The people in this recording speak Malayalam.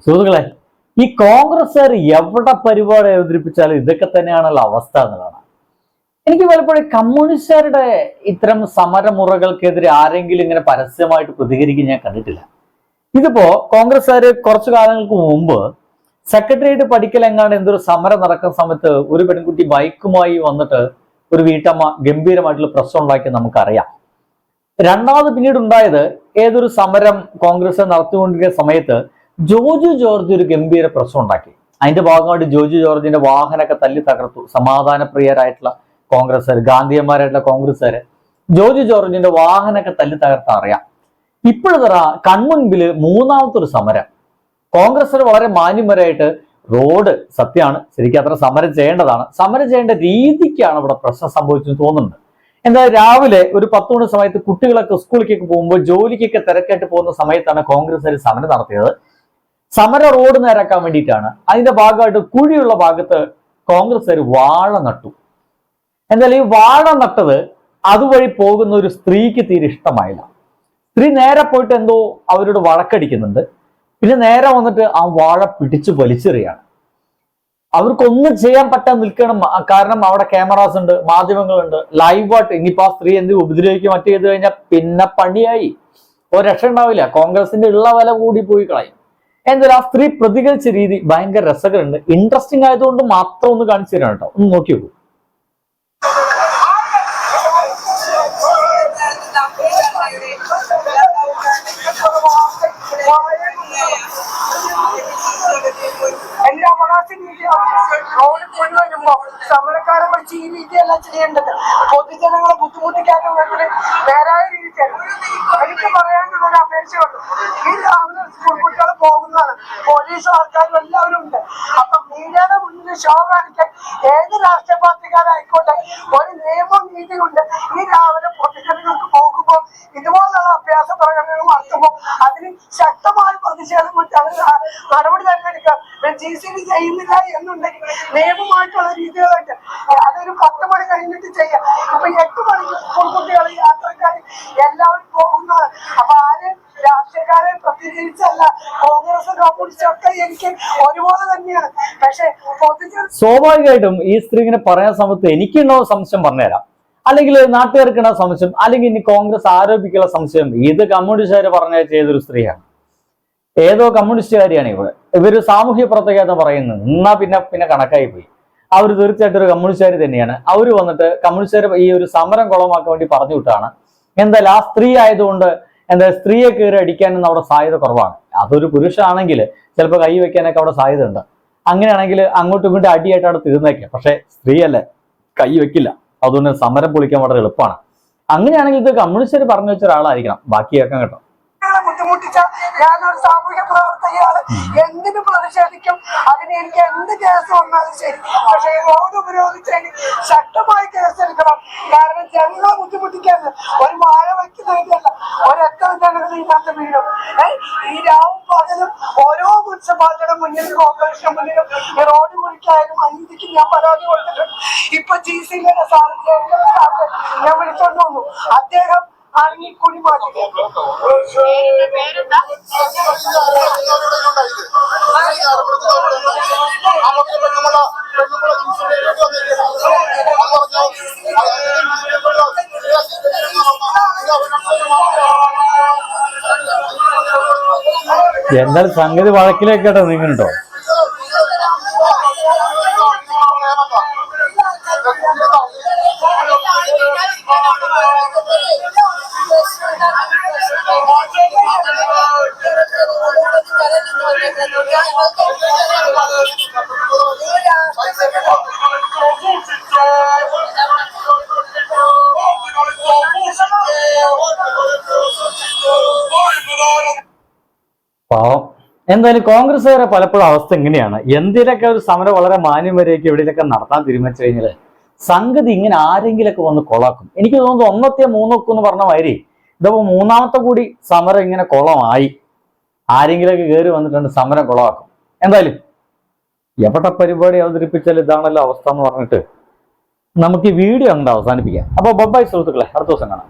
സുഹൃത്തുക്കളെ, ഈ കോൺഗ്രസ്സുകാർ എവിടെ പരിപാടി അവതരിപ്പിച്ചാലും ഇതൊക്കെ തന്നെയാണല്ലോ അവസ്ഥ എന്നുള്ളതാണ്. എനിക്ക് പലപ്പോഴും കമ്മ്യൂണിസ്റ്റുകാരുടെ ഇത്തരം സമരമുറകൾക്കെതിരെ ആരെങ്കിലും ഇങ്ങനെ പരസ്യമായിട്ട് പ്രതികരിക്കാൻ ഞാൻ കണ്ടിട്ടില്ല. ഇതിപ്പോ കോൺഗ്രസ്സുകാർ കുറച്ചു കാലങ്ങൾക്ക് മുമ്പ് സെക്രട്ടേറിയറ്റ് പഠിക്കലെങ്ങാണ്ട് എന്തൊരു സമരം നടക്കുന്ന സമയത്ത് ഒരു പെൺകുട്ടി ബൈക്കുമായി വന്നിട്ട് ഒരു വീട്ടമ്മ ഗംഭീരമായിട്ടുള്ള പ്രശ്നം ഉണ്ടാക്കിയത് നമുക്കറിയാം. രണ്ടാമത് പിന്നീട് ഉണ്ടായത് ഏതൊരു സമരം കോൺഗ്രസ് നടത്തിക്കൊണ്ടിരിക്കുന്ന സമയത്ത് ജോർജ് ജോർജ് ഒരു ഗംഭീര പ്രശ്നം ഉണ്ടാക്കി. അതിന്റെ ഭാഗമായിട്ട് ജോർജ് ജോർജിന്റെ വാഹനമൊക്കെ തല്ലി തകർത്തു. സമാധാനപ്രിയരായിട്ടുള്ള കോൺഗ്രസ്സുകാർ, ഗാന്ധിയന്മാരായിട്ടുള്ള കോൺഗ്രസ്സുകാര് ജോർജ് ജോർജിന്റെ വാഹനമൊക്കെ തല്ലി തകർത്ത അറിയാം. ഇപ്പോഴത്തെ കൺമുൻപില് മൂന്നാമത്തെ ഒരു സമരം. കോൺഗ്രസ്സുകാർ വളരെ മാന്യന്മാരായിട്ട് റോഡ് സത്യമാണ്, ശരിക്കും അത്ര സമരം ചെയ്യേണ്ടതാണ്, സമരം ചെയ്യേണ്ട രീതിക്കാണ് ഇവിടെ പ്രശ്നം സംഭവിച്ചെന്ന് തോന്നുന്നുണ്ട്. എന്തായാലും രാവിലെ ഒരു 10 മണി സമയത്ത് കുട്ടികളൊക്കെ സ്കൂളിലേക്കൊക്കെ പോകുമ്പോൾ ജോലിക്കൊക്കെ തിരക്കായിട്ട് പോകുന്ന സമയത്താണ് കോൺഗ്രസ്സുകാർ സമരം നടത്തിയത്. സമര റോഡ് നേരാക്കാൻ വേണ്ടിയിട്ടാണ്. അതിന്റെ ഭാഗമായിട്ട് കുഴിയുള്ള ഭാഗത്ത് കോൺഗ്രസ്സുകാർ വാഴ നട്ടു. എന്തായാലും ഈ വാഴ നട്ടത് അതുവഴി പോകുന്ന ഒരു സ്ത്രീക്ക് തീരെ ഇഷ്ടമായില്ല. സ്ത്രീ നേരെ പോയിട്ട് എന്തോ അവരോട് വഴക്കടിക്കുന്നുണ്ട്. പിന്നെ നേരെ വന്നിട്ട് ആ വാഴ പിടിച്ചു വലിച്ചെറിയാണ്. അവർക്കൊന്നും ചെയ്യാൻ പറ്റാൻ നിൽക്കണം. കാരണം അവിടെ ക്യാമറാസ് ഉണ്ട്, മാധ്യമങ്ങളുണ്ട്, ലൈവായിട്ട്. ഇനിയിപ്പോ ആ സ്ത്രീ എന്ത് ഉപദ്രവിക്കുക മറ്റു ചെയ്ത് കഴിഞ്ഞാൽ പിന്നെ പണിയായി, ഒരു രക്ഷ ഉണ്ടാവില്ല. കോൺഗ്രസിന്റെ ഉള്ള വില കൂടി പോയി കളയും. എന്തായാലും ആ സ്ത്രീ പ്രതികരിച്ച രീതി ഭയങ്കര രസകരമുണ്ട്. ഇൻട്രസ്റ്റിംഗ് ആയതുകൊണ്ട് മാത്രം ഒന്ന് കാണിച്ചു തരാം കേട്ടോ, ഒന്ന് നോക്കി നോക്കൂ. എല്ലാ റോഡ് കൊണ്ടുവരുമ്പോ സമരക്കാരെ വെച്ച് ഈ രീതിയല്ല ചെയ്യേണ്ടത്. പൊതുജനങ്ങളെ ബുദ്ധിമുട്ടിക്കാനും വേണ്ടി നേരായ രീതിയാണ്. എനിക്ക് പറയാനുള്ള ഒരു അപേക്ഷയുള്ളൂ. ഈ രാവിലെ സ്കൂൾ കുട്ടികൾ പോകുന്നതാണ്, പോലീസും ആൾക്കാരും എല്ലാവരും ഉണ്ട്. അപ്പൊ മീഡിയയുടെ മുന്നിൽ ഷോ കാണിക്കാൻ ഏത് രാഷ്ട്രീയ പാർട്ടിക്കാരായിക്കോട്ടെ ഒരു നിയമം നീതിയുണ്ട്. ഈ രാവിലെ പൊതുജനങ്ങൾക്ക് പോകുമ്പോൾ ഇതുപോലുള്ള അഭ്യാസ പ്രകടനങ്ങൾ നടത്തുമ്പോൾ അതിന് ശക്തമായ പ്രതിഷേധം വെച്ച് അവർ നടപടി തന്നെ എടുക്കാം. GCD ചെയ്യുന്നില്ല എന്നുണ്ടെങ്കിൽ നിയമമായിട്ടുള്ള രീതികളുണ്ട്. അതൊരു 10 മണി കഴിഞ്ഞിട്ട് ചെയ്യാം. ഇപ്പൊ 8 മണിക്ക് സ്കൂൾ കുട്ടികൾ, യാത്രക്കാർ എല്ലാവരും പോകുന്നതാണ്. അപ്പൊ ആര് രാഷ്ട്രീയക്കാരെ പ്രതികരിച്ചല്ല, കോൺഗ്രസ് കമ്മ്യൂണിസ്റ്റ് ഒക്കെ എനിക്ക് ഒരുപോലെ തന്നെയാണ്. പക്ഷെ സ്വാഭാവികമായിട്ടും ഈ സ്ത്രീ ഇങ്ങനെ പറയാൻ സമയത്ത് എനിക്കുണ്ടോ സംശയം പറഞ്ഞുതരാം, അല്ലെങ്കിൽ നാട്ടുകാർക്കുള്ള സംശയം, അല്ലെങ്കിൽ ഇനി കോൺഗ്രസ് ആരോപിക്കുള്ള സംശയം. ഇത് കമ്മ്യൂണിസ്റ്റുകാർ പറഞ്ഞ ചെയ്തൊരു സ്ത്രീയാണ്, ഏതോ കമ്മ്യൂണിസ്റ്റുകാരിയാണ്. ഇവര് സാമൂഹ്യ പ്രവർത്തകത പറയുന്നത്. എന്നാ പിന്നെ കണക്കായി പോയി. അവർ തീർച്ചയായിട്ടും ഒരു കമ്മ്യൂണിസ്റ്റുകാരി തന്നെയാണ്. അവർ വന്നിട്ട് കമ്മ്യൂണിസ്റ്റുകാർ ഈ ഒരു സമരം കുളമാക്കാൻ വേണ്ടി പറഞ്ഞു വിട്ടാണ്. എന്തായാലും ആ സ്ത്രീ ആയതുകൊണ്ട് സ്ത്രീയെ കയറി അടിക്കാനൊന്നും അവിടെ സാധ്യത കുറവാണ്. അതൊരു പുരുഷനാണെങ്കിൽ ചിലപ്പോൾ കൈ വെക്കാനൊക്കെ അവിടെ സാധ്യത ഉണ്ട്. അങ്ങനെയാണെങ്കിൽ അങ്ങോട്ടും ഇങ്ങോട്ടും അടിയായിട്ട് അവിടെ തീർന്നേക്കാം. പക്ഷെ സ്ത്രീയല്ലേ, കൈ വെക്കില്ല. അതുകൊണ്ട് സമരം പൊളിക്കാൻ വളരെ എളുപ്പമാണ്. അങ്ങനെയാണെങ്കിൽ ഇത് കമ്മ്യൂണിസ്റ്റുകാർ പറഞ്ഞു വെച്ച ഒരാളായിരിക്കണം. ബാക്കി കേൾക്കാൻ കേട്ടോ. ബുദ്ധിമുട്ടിച്ച ഞാനൊരു സാമൂഹ്യ പ്രവർത്തകയാണ്. എന്തിനു പ്രതിഷേധിക്കും, അതിന് എനിക്ക് എന്ത് കേസ് വന്നാലും ശരി. പക്ഷെ റോഡ് ഉപരോധിച്ചതിന് ശക്തമായി കേസെടുക്കണം. കാരണം ജനങ്ങളെ ബുദ്ധിമുട്ടിക്കാന്ന് ഒരു വാഴ വയ്ക്കുന്നതിനല്ല, ഒരൊറ്റ ജനങ്ങൾ ഇതിനകത്ത് വീഴും. ഈ രാവും പകലും ഓരോ മുനിസിപ്പാലിറ്റിയുടെ മുന്നിൽ, കോർപ്പറേഷൻ മുന്നിലും ഈ റോഡ് കുഴിക്കായാലും അനീതിക്ക് ഞാൻ പരാതി കൊടുത്തിട്ടുണ്ട്. ഇപ്പൊ GCD സാറിന്റെ ഞാൻ വിളിച്ചോണ്ട് വന്നു. അദ്ദേഹം ആണെങ്കിൽ കുഴി മാറ്റി. എന്നാൽ സംഗതി വഴക്കിലേക്കട്ടോ നീങ്ങുന്നുണ്ടോ? പാവം. എന്തായാലും കോൺഗ്രസ്സുകാരെ പലപ്പോഴും അവസ്ഥ ഇങ്ങനെയാണ്. എന്തിനൊക്കെ ഒരു സമരം വളരെ മാന്യം വരെയൊക്കെ എവിടെയൊക്കെ നടത്താൻ തീരുമാനിച്ചു കഴിഞ്ഞാൽ സംഗതി ഇങ്ങനെ ആരെങ്കിലൊക്കെ വന്ന് കൊളാക്കും. എനിക്ക് തോന്നുന്നു 1 3 എന്ന് പറഞ്ഞ മാതിരി ഇതിപ്പോ 3ാമത്തെ കൂടി സമരം ഇങ്ങനെ കുളമായി. ആരെങ്കിലൊക്കെ കയറി വന്നിട്ടുണ്ട്, സമരം കുളമാക്കും. എന്തായാലും എവിടെ പരിപാടി അവതരിപ്പിച്ചാൽ ഇതാണല്ലോ അവസ്ഥ എന്ന് പറഞ്ഞിട്ട് നമുക്ക് ഈ വീഡിയോ അങ്ങോട്ട് അവസാനിപ്പിക്കാം. അപ്പൊ ബൈ സുഹൃത്തുക്കളെ, അടുത്ത ദിവസം കാണാം.